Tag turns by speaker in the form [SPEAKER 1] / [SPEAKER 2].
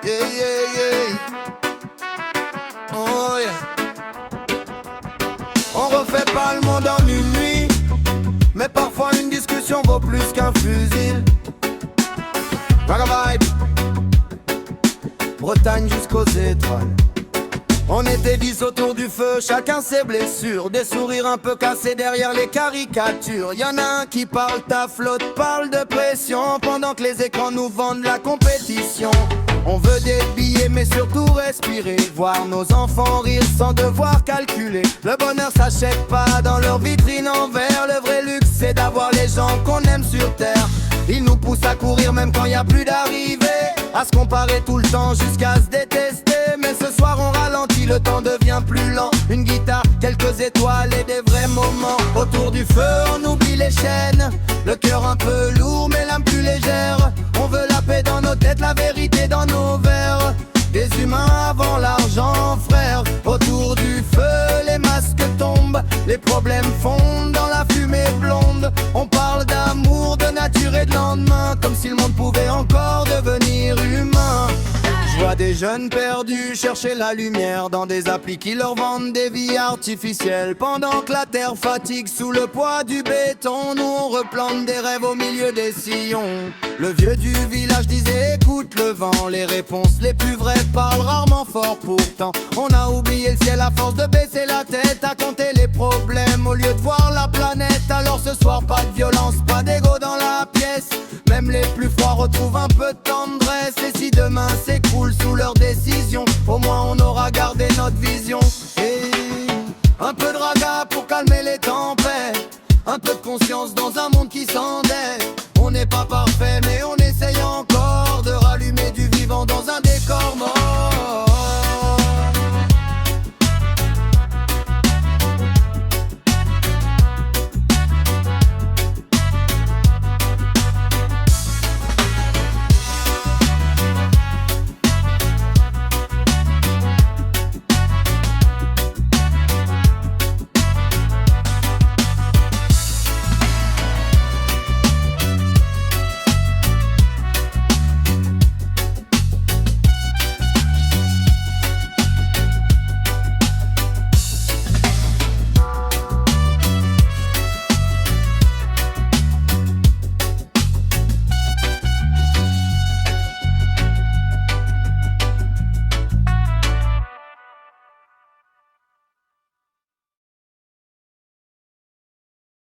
[SPEAKER 1] Yeah, yeah, yeah. Oh yeah. On refait pas le monde en une nuit, mais parfois une discussion vaut plus qu'un fusil. Raga vibe, Bretagne jusqu'aux étoiles. On était 10 autour du feu, chacun ses blessures. Des sourires un peu cassés derrière les caricatures. Y'en a un qui parle taf, l'autre parle de pression, pendant que les écrans nous vendent la compétition. On veut des billets mais surtout respirer, voir nos enfants rire sans devoir calculer. Le bonheur s'achète pas dans leur vitrine en verre. Le vrai luxe c'est d'avoir les gens qu'on aime sur terre. Ils nous poussent à courir même quand y a plus d'arrivée, à se comparer tout le temps jusqu'à se détester. Mais ce soir on ralentit, le temps devient plus lent. Une guitare, quelques étoiles et des vrais moments. Autour du feu on oublie les chaînes, le cœur un peu lourd mais l'âme plus légère. On veut la paix dans nos têtes, la vérité dans nos verres. Des humains avant l'argent, frère. Autour du feu les masques tombent, les problèmes fondent dans la fumée blonde. On parle d'amour, de nature et de lendemain, comme si le monde pouvait encore devenir humain. Je vois des jeunes perdus chercher la lumière dans des applis qui leur vendent des vies artificielles. Pendant que la terre fatigue sous le poids du béton, nous on replante des rêves au milieu des sillons. Le vieux du village disait écoute le vent, les réponses les plus vraies parlent rarement fort. Pourtant on a oublié le ciel à force de baisser la tête, à compter les problèmes au lieu de voir la planète. Alors ce soir pas de violence, pas d'ego dans la pièce, même les plus froids retrouvent un peu de tendresse. Et si demain s'écroule sous leurs décisions, au moins on aura gardé notre vision. Et un peu de raga pour calmer les tempêtes, un peu de conscience dans un monde qui s'endette. On n'est pas parfait